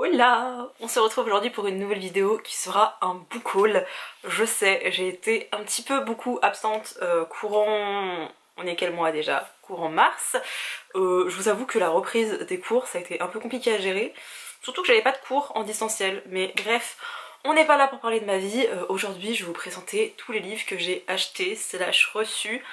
Hola! On se retrouve aujourd'hui pour une nouvelle vidéo qui sera un book haul. Je sais, j'ai été un petit peu beaucoup absente courant... On est quel mois déjà? Courant mars. Je vous avoue que la reprise des cours ça a été un peu compliqué à gérer. Surtout que j'avais pas de cours en distanciel. Mais bref, on n'est pas là pour parler de ma vie. Aujourd'hui je vais vous présenter tous les livres que j'ai achetés / reçus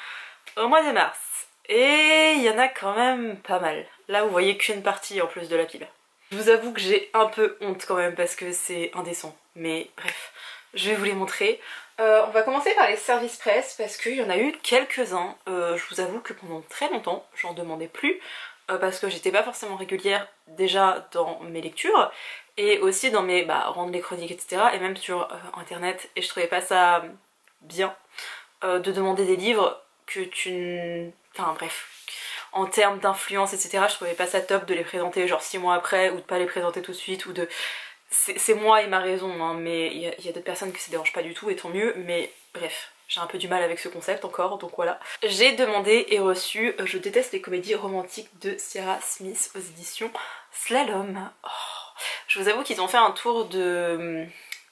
au mois de mars. Et il y en a quand même pas mal. Là vous voyez qu'une partie en plus de la pile. Je vous avoue que j'ai un peu honte quand même parce que c'est indécent. Mais bref, je vais vous les montrer. On va commencer par les services presse parce qu'il y en a eu quelques-uns. Je vous avoue que pendant très longtemps, j'en demandais plus. Parce que j'étais pas forcément régulière déjà dans mes lectures. Et aussi dans mes rendre les chroniques, etc. Et même sur internet. Et je trouvais pas ça bien de demander des livres que tu... Enfin bref. En termes d'influence, etc., je trouvais pas ça top de les présenter genre 6 mois après, ou de pas les présenter tout de suite, ou de... C'est moi et ma raison, hein, mais il y a d'autres personnes que ça dérange pas du tout, et tant mieux, mais bref, j'ai un peu du mal avec ce concept encore, donc voilà. J'ai demandé et reçu Je déteste les comédies romantiques de Sierra Smith aux éditions Slalom. Oh. Je vous avoue qu'ils ont fait un tour de...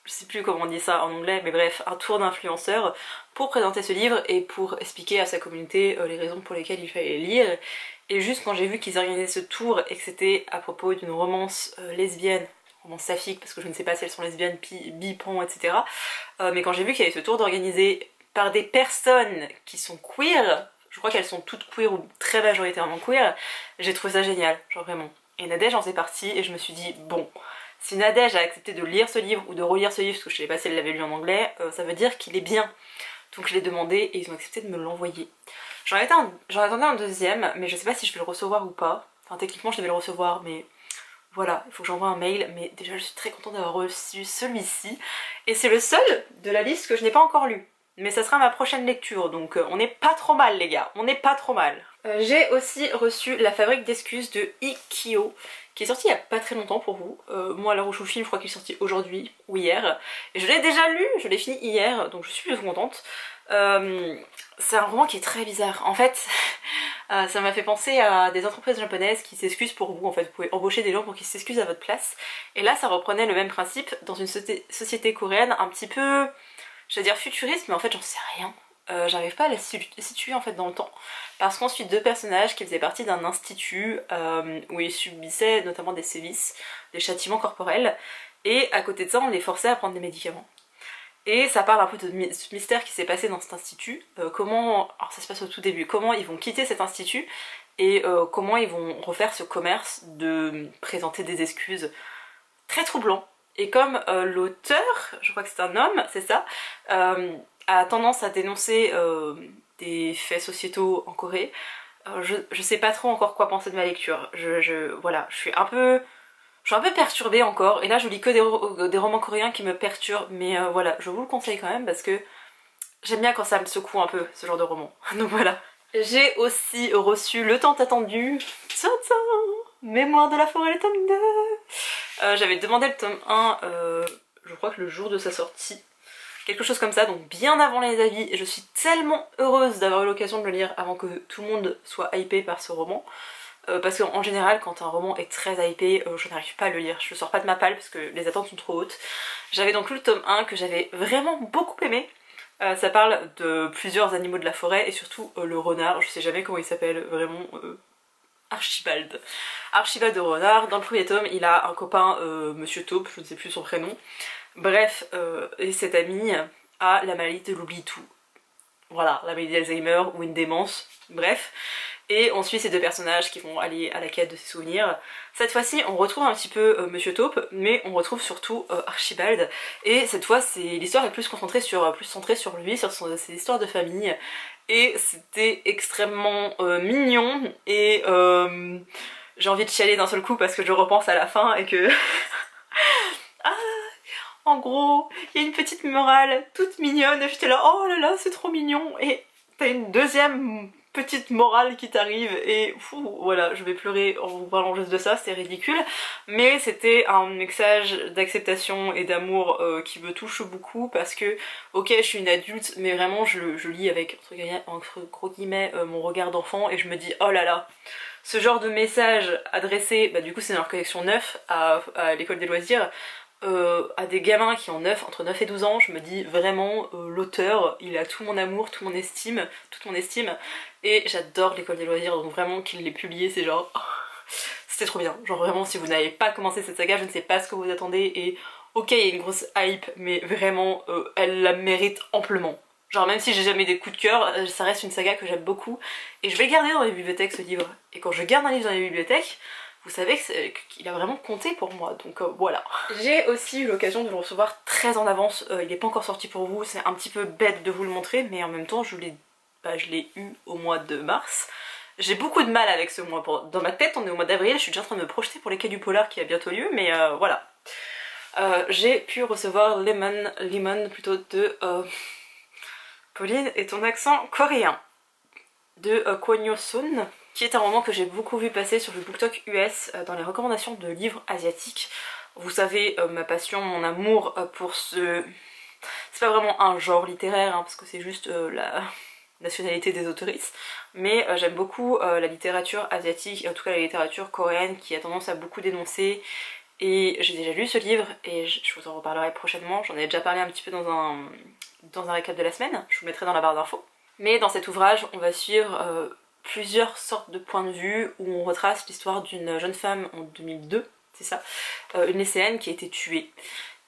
Je sais plus comment on dit ça en anglais, mais bref, un tour d'influenceur pour présenter ce livre et pour expliquer à sa communauté les raisons pour lesquelles il fallait lire. Et juste quand j'ai vu qu'ils organisaient ce tour et que c'était à propos d'une romance lesbienne, romance saphique, parce que je ne sais pas si elles sont lesbiennes, bi, pan, etc. Mais quand j'ai vu qu'il y avait ce tour d'organisé par des personnes qui sont queer, je crois qu'elles sont toutes queer ou très majoritairement queer, j'ai trouvé ça génial, genre vraiment. Et Nadège en faisait partie et je me suis dit, bon... Si Nadège a accepté de lire ce livre ou de relire ce livre, parce que je sais pas si elle l'avait lu en anglais, ça veut dire qu'il est bien. Donc je l'ai demandé et ils ont accepté de me l'envoyer. J'en attendais un deuxième, mais je sais pas si je vais le recevoir ou pas. Enfin techniquement je devais le recevoir, mais voilà, il faut que j'envoie un mail. Mais déjà je suis très contente d'avoir reçu celui-ci. Et c'est le seul de la liste que je n'ai pas encore lu. Mais ça sera ma prochaine lecture, donc on n'est pas trop mal les gars, on n'est pas trop mal. J'ai aussi reçu La Fabrique d'excuses de Ikkyo, qui est sorti il y a pas très longtemps pour vous. Moi à l'heure où je vous filme, je crois qu'il est sorti aujourd'hui ou hier. Et je l'ai déjà lu, je l'ai fini hier, donc je suis plutôt contente. C'est un roman qui est très bizarre. En fait, ça m'a fait penser à des entreprises japonaises qui s'excusent pour vous. En fait, vous pouvez embaucher des gens pour qu'ils s'excusent à votre place. Et là, ça reprenait le même principe dans une société coréenne un petit peu... Je vais dire futuriste, mais en fait j'en sais rien. J'arrive pas à la situer en fait dans le temps. Parce qu'on suit deux personnages qui faisaient partie d'un institut où ils subissaient notamment des sévices, des châtiments corporels. Et à côté de ça, on les forçait à prendre des médicaments. Et ça parle un peu de ce mystère qui s'est passé dans cet institut. Comment, alors ça se passe au tout début, comment ils vont quitter cet institut et comment ils vont refaire ce commerce de présenter des excuses. Très troublant. Et comme l'auteur, je crois que c'est un homme, c'est ça, a tendance à dénoncer des faits sociétaux en Corée, je sais pas trop encore quoi penser de ma lecture. Voilà, je suis un peu perturbée encore, et là je lis que des romans coréens qui me perturbent, mais voilà, je vous le conseille quand même parce que j'aime bien quand ça me secoue un peu, ce genre de roman. Donc voilà. J'ai aussi reçu le tant attendu Mémoire de la forêt, le tome 2. J'avais demandé le tome 1, je crois que le jour de sa sortie, quelque chose comme ça, donc bien avant les avis, et je suis tellement heureuse d'avoir eu l'occasion de le lire avant que tout le monde soit hypé par ce roman, parce qu'en général quand un roman est très hypé, je n'arrive pas à le lire, je le sors pas de ma palle parce que les attentes sont trop hautes. J'avais donc lu le tome 1 que j'avais vraiment beaucoup aimé. Ça parle de plusieurs animaux de la forêt et surtout le renard, je sais jamais comment il s'appelle vraiment... Archibald. Archibald de renard, dans le premier tome il a un copain, Monsieur Taupe, je ne sais plus son prénom. Bref, et cet ami a la maladie de l'oubli tout. Voilà, la maladie d'Alzheimer ou une démence, bref. Et on suit ces deux personnages qui vont aller à la quête de ses souvenirs. Cette fois-ci on retrouve un petit peu Monsieur Taupe, mais on retrouve surtout Archibald. Et cette fois l'histoire est plus centrée sur lui, sur ses histoires de famille. Et c'était extrêmement mignon et j'ai envie de chialer d'un seul coup parce que je repense à la fin et que... ah, en gros, il y a une petite morale toute mignonne et j'étais là, oh là là, c'est trop mignon. Et t'as une deuxième petite morale qui t'arrive et voilà, je vais pleurer en vous parlant juste de ça, c'est ridicule. Mais c'était un message d'acceptation et d'amour qui me touche beaucoup parce que, ok, je suis une adulte, mais vraiment je lis avec, entre gros guillemets, mon regard d'enfant et je me dis, oh là là, ce genre de message adressé, bah du coup c'est dans leur collection 9 à l'école des loisirs, à des gamins qui ont entre 9 et 12 ans, je me dis vraiment l'auteur, il a tout mon amour, toute mon estime, et j'adore l'école des loisirs, donc vraiment qu'il l'ait publié, c'est genre... c'était trop bien, genre vraiment si vous n'avez pas commencé cette saga, je ne sais pas ce que vous attendez, et ok il y a une grosse hype, mais vraiment elle la mérite amplement. Genre même si j'ai jamais des coups de cœur, ça reste une saga que j'aime beaucoup, et je vais garder dans les bibliothèques ce livre, et quand je garde un livre dans les bibliothèques, vous savez qu'il a vraiment compté pour moi, donc voilà. J'ai aussi eu l'occasion de le recevoir très en avance, il n'est pas encore sorti pour vous, c'est un petit peu bête de vous le montrer, mais en même temps je l'ai eu au mois de mars. J'ai beaucoup de mal avec ce mois, dans ma tête on est au mois d'avril, je suis déjà en train de me projeter pour les Quais du Polar qui a bientôt lieu, mais voilà. J'ai pu recevoir Lemon plutôt de Pauline et ton accent coréen, de Kwon Yo-sun, qui est un roman que j'ai beaucoup vu passer sur le BookTok US dans les recommandations de livres asiatiques. Vous savez ma passion, mon amour pour ce... C'est pas vraiment un genre littéraire, hein, parce que c'est juste la nationalité des autoristes, mais j'aime beaucoup la littérature asiatique, et en tout cas la littérature coréenne qui a tendance à beaucoup dénoncer, et j'ai déjà lu ce livre, et je vous en reparlerai prochainement, j'en ai déjà parlé un petit peu dans un récap de la semaine, je vous mettrai dans la barre d'infos. Mais dans cet ouvrage, on va suivre plusieurs sortes de points de vue où on retrace l'histoire d'une jeune femme en 2002, c'est ça, une lycéenne qui a été tuée.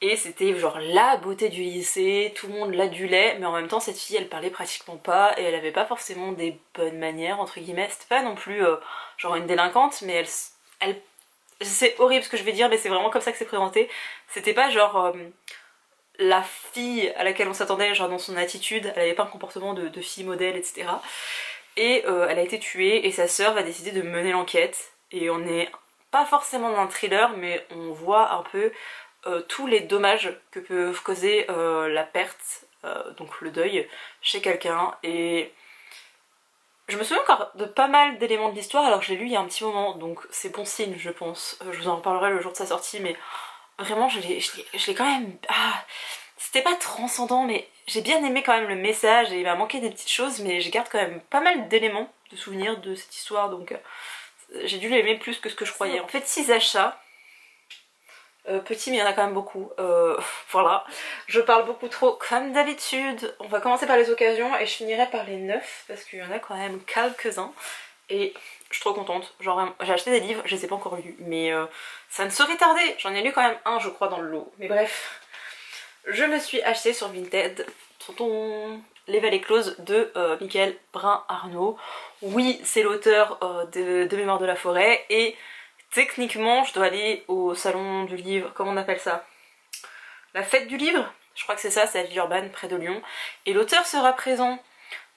Et c'était genre la beauté du lycée, tout le monde l'adulait, mais en même temps cette fille elle parlait pratiquement pas et elle avait pas forcément des bonnes manières entre guillemets, c'était pas non plus genre une délinquante, mais elle c'est horrible ce que je vais dire mais c'est vraiment comme ça que c'est présenté, c'était pas genre... la fille à laquelle on s'attendait, genre dans son attitude, elle avait pas un comportement de fille modèle, etc. Et elle a été tuée et sa sœur va décider de mener l'enquête. Et on est pas forcément dans un thriller, mais on voit un peu tous les dommages que peut causer la perte, donc le deuil, chez quelqu'un. Et je me souviens encore de pas mal d'éléments de l'histoire alors que je l'ai lu il y a un petit moment, donc c'est bon signe je pense. Je vous en reparlerai le jour de sa sortie, mais... vraiment je l'ai quand même... Ah, c'était pas transcendant mais j'ai bien aimé quand même le message et il m'a manqué des petites choses mais je garde quand même pas mal d'éléments de souvenirs de cette histoire donc j'ai dû l'aimer plus que ce que je croyais. En fait 6 achats, petits mais il y en a quand même beaucoup, voilà. Je parle beaucoup trop comme d'habitude, on va commencer par les occasions et je finirai par les neufs parce qu'il y en a quand même quelques-uns. Et je suis trop contente, genre j'ai acheté des livres, je les ai pas encore lus, mais ça ne saurait tarder, j'en ai lu quand même un je crois dans le lot, mais bref. Je me suis acheté sur Vinted, Les Vallées Closes de Michael Brun-Arnaud. Oui, c'est l'auteur de Mémoire de la forêt, et techniquement je dois aller au salon du livre, comment on appelle ça? La fête du livre? Je crois que c'est ça, c'est à Villeurbanne, près de Lyon, et l'auteur sera présent.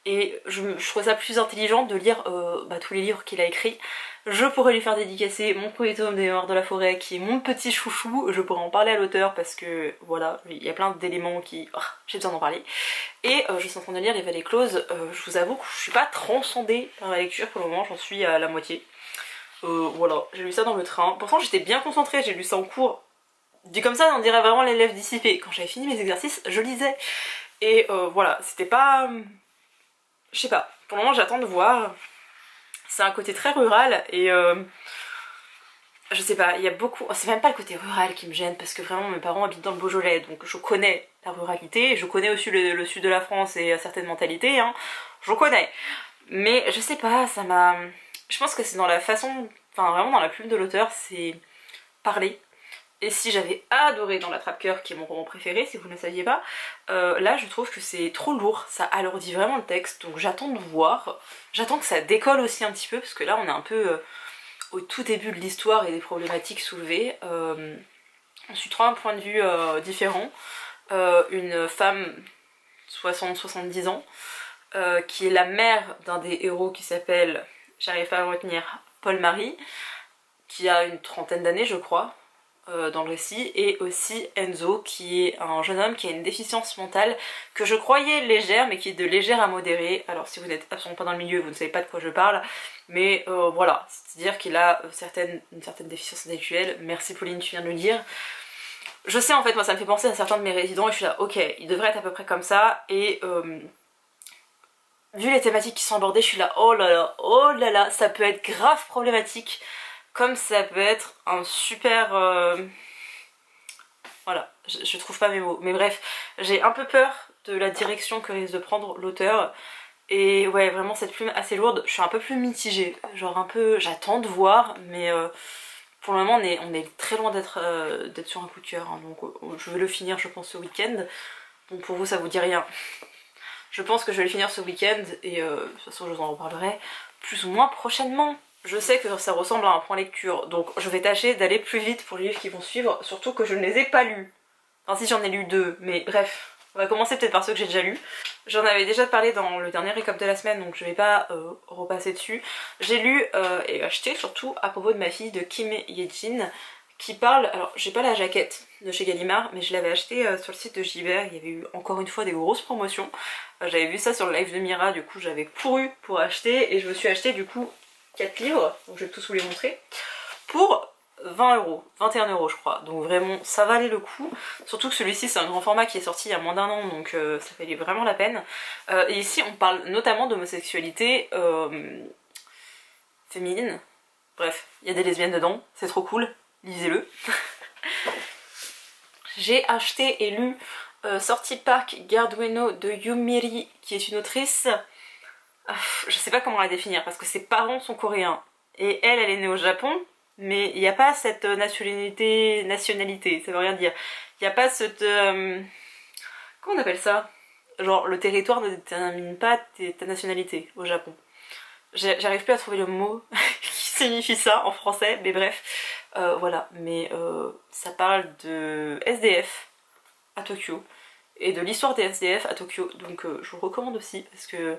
Et je trouve ça plus intelligent de lire tous les livres qu'il a écrits. Je pourrais lui faire dédicacer mon premier tome des Mémoires de la forêt qui est mon petit chouchou, je pourrais en parler à l'auteur parce que voilà, il y a plein d'éléments qui... Oh, j'ai besoin d'en parler. Et je suis en train de lire Les Vallées Closes, je vous avoue que je suis pas transcendée par la lecture pour le moment, j'en suis à la moitié. Voilà, j'ai lu ça dans le train, pourtant j'étais bien concentrée, j'ai lu ça en cours. Dit comme ça, on dirait vraiment l'élève dissipé. Quand j'avais fini mes exercices, je lisais. Et voilà, c'était pas... Je sais pas, pour le moment j'attends de voir. C'est un côté très rural et je sais pas, il y a beaucoup... C'est même pas le côté rural qui me gêne parce que vraiment mes parents habitent dans le Beaujolais donc je connais la ruralité, je connais aussi le sud de la France et certaines mentalités, hein, je connais. Mais je sais pas, ça m'a... Je pense que c'est dans la façon, enfin vraiment dans la plume de l'auteur, c'est parler. Et si j'avais adoré dans l'Attrape-Cœur, qui est mon roman préféré, si vous ne le saviez pas, là je trouve que c'est trop lourd, ça alourdit vraiment le texte, donc j'attends de voir. J'attends que ça décolle aussi un petit peu, parce que là on est un peu au tout début de l'histoire et des problématiques soulevées. On suit trois points de vue différents. Une femme, 60-70 ans, qui est la mère d'un des héros qui s'appelle, j'arrive pas à le retenir, Paul-Marie, qui a une trentaine d'années je crois. dans le récit, et aussi Enzo qui est un jeune homme qui a une déficience mentale que je croyais légère mais qui est de légère à modérée. Alors si vous n'êtes absolument pas dans le milieu vous ne savez pas de quoi je parle, mais voilà, c'est-à-dire qu'il a une certaine déficience intellectuelle. Merci Pauline, tu viens de le dire. Je sais en fait, moi ça me fait penser à certains de mes résidents et je suis là ok, il devrait être à peu près comme ça, et vu les thématiques qui sont abordées je suis là oh là là, ça peut être grave problématique. Comme ça peut être un super... Voilà, je trouve pas mes mots. Mais bref, j'ai un peu peur de la direction que risque de prendre l'auteur. Et ouais, vraiment cette plume assez lourde, je suis un peu plus mitigée. Genre un peu... J'attends de voir, mais pour le moment on est très loin d'être sur un coup de cœur. Hein, donc je vais le finir je pense ce week-end. Donc pour vous ça vous dit rien. Je pense que je vais le finir ce week-end et de toute façon je vous en reparlerai plus ou moins prochainement. Je sais que ça ressemble à un point lecture, donc je vais tâcher d'aller plus vite pour les livres qui vont suivre, surtout que je ne les ai pas lus. Enfin si, j'en ai lu 2, mais bref, on va commencer peut-être par ceux que j'ai déjà lus. J'en avais déjà parlé dans le dernier récap de la semaine, donc je vais pas repasser dessus. J'ai lu et acheté surtout à propos de ma fille de Kim Ye-jin, qui parle, alors j'ai pas la jaquette de chez Gallimard, mais je l'avais acheté sur le site de Gibert, il y avait eu encore une fois des grosses promotions. J'avais vu ça sur le live de Mira, du coup j'avais couru pour acheter, et je me suis acheté du coup 4 livres, donc je vais tous vous les montrer, pour 20 €, 21 € je crois, donc vraiment ça valait le coup, surtout que celui-ci c'est un grand format qui est sorti il y a moins d'un an, donc ça valait vraiment la peine. Et ici on parle notamment d'homosexualité féminine, bref, il y a des lesbiennes dedans, c'est trop cool, lisez-le. J'ai acheté et lu Sortie Park Gardueno de Yumiri, qui est une autrice... Je sais pas comment la définir parce que ses parents sont coréens et elle est née au Japon, mais il n'y a pas cette nationalité, ça veut rien dire. Il n'y a pas cette... comment on appelle ça? Genre le territoire ne détermine pas ta nationalité au Japon. J'arrive plus à trouver le mot qui signifie ça en français, mais bref. Voilà, mais ça parle de SDF à Tokyo et de l'histoire des SDF à Tokyo, donc je vous le recommande aussi parce que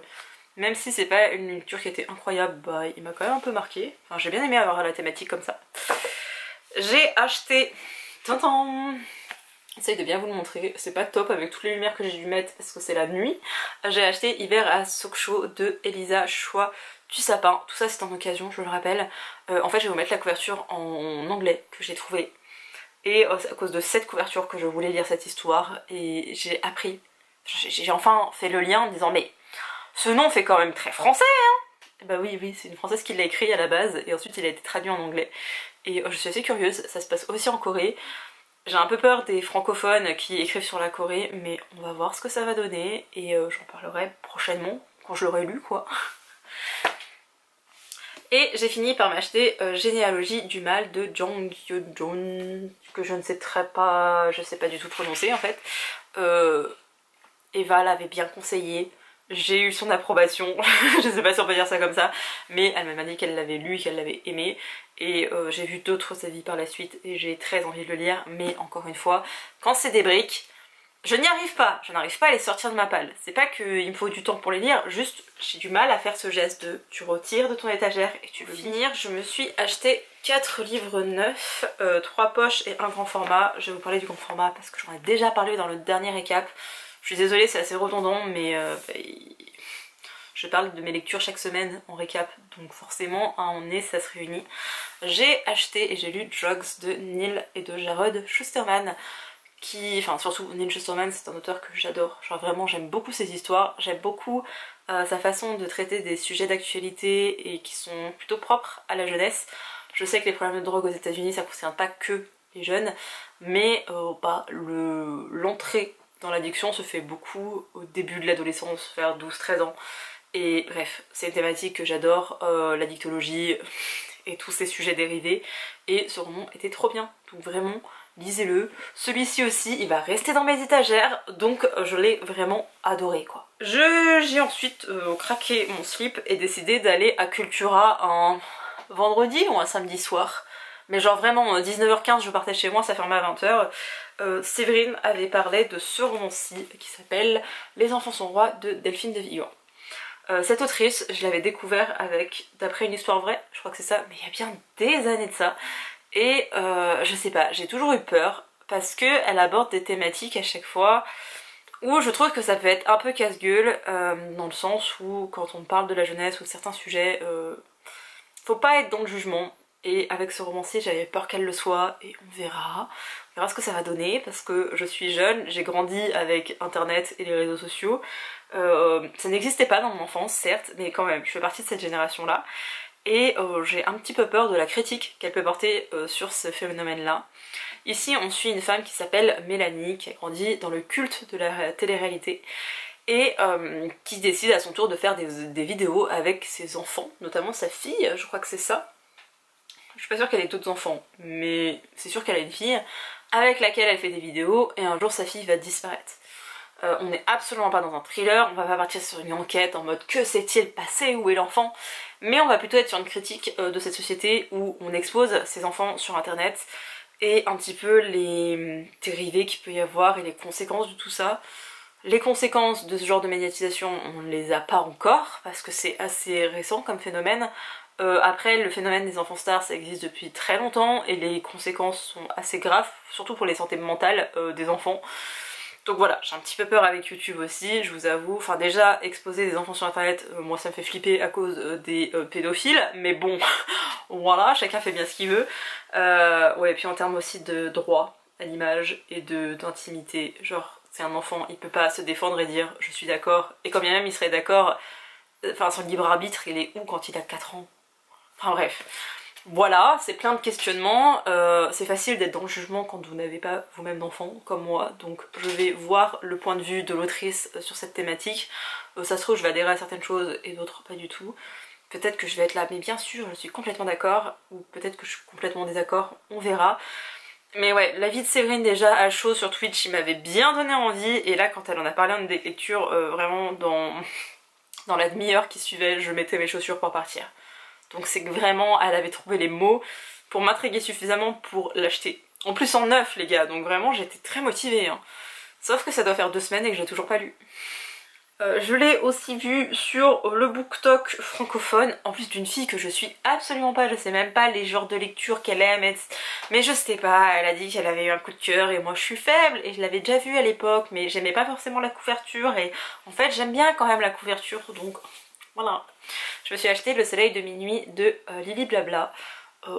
même si c'est pas une lecture qui était incroyable, bah il m'a quand même un peu marqué. Enfin j'ai bien aimé avoir la thématique comme ça. J'ai acheté... Tintin, j'essaye de bien vous le montrer, c'est pas top avec toutes les lumières que j'ai dû mettre parce que c'est la nuit. J'ai acheté Hiver à Soksho de Elisa Choi du Sapin. Tout ça c'est en occasion, je le rappelle. En fait je vais vous mettre la couverture en anglais que j'ai trouvé. Et c'est à cause de cette couverture que je voulais lire cette histoire et j'ai appris. J'ai enfin fait le lien en me disant mais... ce nom fait quand même très français, hein. Et bah oui, c'est une française qui l'a écrit à la base, et ensuite il a été traduit en anglais. Et je suis assez curieuse, ça se passe aussi en Corée. J'ai un peu peur des francophones qui écrivent sur la Corée, mais on va voir ce que ça va donner, et j'en parlerai prochainement, quand je l'aurai lu quoi. Et j'ai fini par m'acheter Généalogie du mal de Jang Hyo-jeon, que je ne sais pas du tout prononcer en fait. Eva l'avait bien conseillé. J'ai eu son approbation, je sais pas si on peut dire ça comme ça, mais elle m'a dit qu'elle l'avait lu et qu'elle l'avait aimé, et j'ai vu d'autres avis par la suite et j'ai très envie de le lire, mais encore une fois, quand c'est des briques, je n'y arrive pas, je n'arrive pas à les sortir de ma palle. C'est pas qu'il me faut du temps pour les lire, juste j'ai du mal à faire ce geste de tu retires de ton étagère et tu le finir. Je me suis acheté 4 livres neufs, 3 poches et un grand format. Je vais vous parler du grand format parce que j'en ai déjà parlé dans le dernier récap. Je suis désolée, c'est assez redondant, mais je parle de mes lectures chaque semaine en récap, donc forcément, à un nez, ça se réunit. J'ai acheté et j'ai lu Drugs de Neil et de Jared Shusterman, enfin surtout Neil Shusterman, c'est un auteur que j'adore. Genre vraiment, j'aime beaucoup ses histoires, j'aime beaucoup sa façon de traiter des sujets d'actualité et qui sont plutôt propres à la jeunesse. Je sais que les problèmes de drogue aux États-Unis, ça ne concerne pas que les jeunes, mais l'entrée dans l'addiction se fait beaucoup au début de l'adolescence, vers 12-13 ans. Et bref, c'est une thématique que j'adore, l'addictologie et tous ces sujets dérivés. Et ce roman était trop bien, donc vraiment, lisez-le. Celui-ci aussi, il va rester dans mes étagères, donc je l'ai vraiment adoré quoi. J'ai ensuite craqué mon slip et décidé d'aller à Cultura un vendredi ou un samedi soir. Mais genre vraiment 19h15 je partais chez moi, ça fermait à 20h. Séverine avait parlé de ce roman-ci qui s'appelle Les enfants sont rois de Delphine de Vigan. Cette autrice, je l'avais découvert avec D'après une histoire vraie, je crois que c'est ça, mais il y a bien des années de ça. Et je sais pas, j'ai toujours eu peur parce qu'elle aborde des thématiques à chaque fois où je trouve que ça peut être un peu casse-gueule, dans le sens où quand on parle de la jeunesse ou de certains sujets, faut pas être dans le jugement. Et avec ce romancier, j'avais peur qu'elle le soit, et on verra. On verra ce que ça va donner, parce que je suis jeune, j'ai grandi avec internet et les réseaux sociaux. Ça n'existait pas dans mon enfance, certes, mais quand même, je fais partie de cette génération-là. Et j'ai un petit peu peur de la critique qu'elle peut porter sur ce phénomène-là. Ici, on suit une femme qui s'appelle Mélanie, qui a grandi dans le culte de la télé-réalité, et qui décide à son tour de faire des vidéos avec ses enfants, notamment sa fille, je crois que c'est ça. Je suis pas sûre qu'elle ait d'autres enfants, mais c'est sûr qu'elle a une fille avec laquelle elle fait des vidéos, et un jour sa fille va disparaître. On n'est absolument pas dans un thriller, on va pas partir sur une enquête en mode que s'est-il passé, où est l'enfant, mais on va plutôt être sur une critique de cette société où on expose ses enfants sur internet et un petit peu les dérivés qu'il peut y avoir et les conséquences de tout ça. Les conséquences de ce genre de médiatisation, on ne les a pas encore parce que c'est assez récent comme phénomène. Après, le phénomène des enfants stars, ça existe depuis très longtemps et les conséquences sont assez graves, surtout pour les santé mentales des enfants. Donc voilà, j'ai un petit peu peur avec YouTube aussi, je vous avoue. Enfin déjà, exposer des enfants sur internet, moi ça me fait flipper à cause des pédophiles, mais bon, voilà, chacun fait bien ce qu'il veut. Ouais, et puis en termes aussi de droit à l'image et d'intimité, genre c'est un enfant, il peut pas se défendre et dire je suis d'accord, et quand bien même il serait d'accord, enfin son libre arbitre il est où quand il a 4 ans? Enfin bref. Voilà, c'est plein de questionnements, c'est facile d'être dans le jugement quand vous n'avez pas vous-même d'enfant, comme moi, donc je vais voir le point de vue de l'autrice sur cette thématique. Ça se trouve je vais adhérer à certaines choses et d'autres pas du tout. Peut-être que je vais être là, mais bien sûr je suis complètement d'accord, ou peut-être que je suis complètement désaccord, on verra. Mais ouais, la vie de Séverine déjà à chaud sur Twitch, il m'avait bien donné envie, et là quand elle en a parlé en des lectures, vraiment dans la demi-heure qui suivait, je mettais mes chaussures pour partir. Donc c'est que vraiment, elle avait trouvé les mots pour m'intriguer suffisamment pour l'acheter. En plus en neuf les gars, donc vraiment j'étais très motivée. Hein. Sauf que ça doit faire 2 semaines et que j'ai toujours pas lu. Je l'ai aussi vu sur le BookTok francophone, en plus d'une fille que je suis absolument pas, je sais même pas les genres de lecture qu'elle aime, mais je sais pas, elle a dit qu'elle avait eu un coup de cœur et moi je suis faible et je l'avais déjà vu à l'époque, mais j'aimais pas forcément la couverture et en fait j'aime bien quand même la couverture, donc voilà. Je me suis acheté Le Soleil de minuit de Lily Blabla.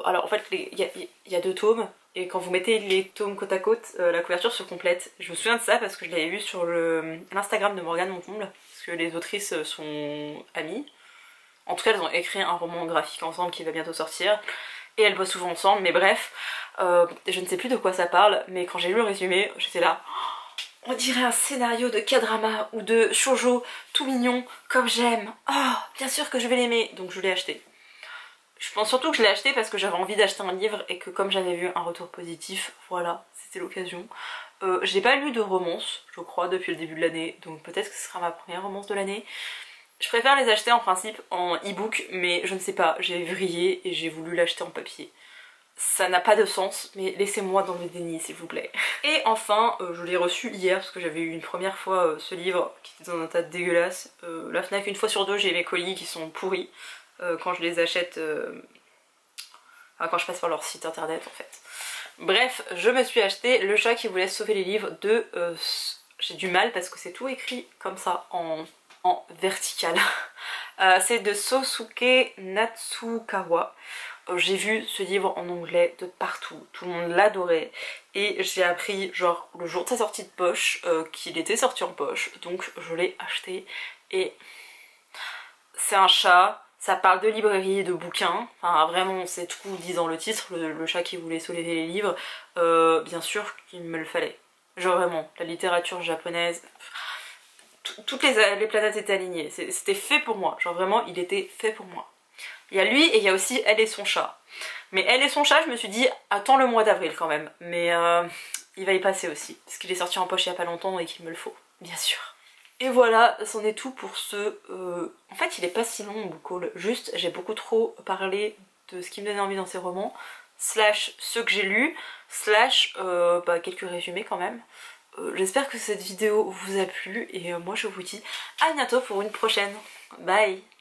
Alors en fait il y a 2 tomes et quand vous mettez les tomes côte à côte, la couverture se complète. Je me souviens de ça parce que je l'avais vu sur l'Instagram de Morgane Moncomble, parce que les autrices sont amies. En tout cas elles ont écrit un roman graphique ensemble qui va bientôt sortir et elles bossent souvent ensemble, mais bref, je ne sais plus de quoi ça parle, mais quand j'ai lu le résumé j'étais là... On dirait un scénario de K-drama ou de shoujo tout mignon, comme j'aime. Oh, bien sûr que je vais l'aimer, donc je l'ai acheté. Je pense surtout que je l'ai acheté parce que j'avais envie d'acheter un livre et que comme j'avais vu un retour positif, voilà, c'était l'occasion. J'ai pas lu de romance, je crois, depuis le début de l'année, donc peut-être que ce sera ma première romance de l'année. Je préfère les acheter en principe en e-book, mais je ne sais pas, j'ai vrillé et j'ai voulu l'acheter en papier. Ça n'a pas de sens, mais laissez-moi dans le déni s'il vous plaît. Et enfin, je l'ai reçu hier parce que j'avais eu une première fois ce livre qui était dans un tas dégueulasse. La Fnac, une fois sur 2, j'ai mes colis qui sont pourris quand je les achète, enfin, quand je passe par leur site internet en fait. Bref, je me suis acheté Le chat qui voulait sauver les livres de... j'ai du mal parce que c'est tout écrit comme ça en vertical. C'est de Sosuke Natsukawa. J'ai vu ce livre en anglais de partout, tout le monde l'adorait et j'ai appris genre le jour de sa sortie de poche qu'il était sorti en poche, donc je l'ai acheté et c'est un chat, ça parle de librairie et de bouquins, enfin vraiment c'est tout dit dans le titre, le chat qui voulait sauver les livres, bien sûr qu'il me le fallait, genre vraiment, la littérature japonaise, toutes les planètes étaient alignées, c'était fait pour moi, genre vraiment il était fait pour moi. Il y a lui et il y a aussi Elle et son chat. Mais Elle et son chat, je me suis dit, attends le mois d'avril quand même. Mais il va y passer aussi, parce qu'il est sorti en poche il y a pas longtemps et qu'il me le faut, bien sûr. Et voilà, c'en est tout pour ce... En fait, il est pas si long mon book haul. Juste, j'ai beaucoup trop parlé de ce qui me donnait envie dans ces romans, slash ceux que j'ai lus, slash quelques résumés quand même. J'espère que cette vidéo vous a plu et moi je vous dis à bientôt pour une prochaine. Bye!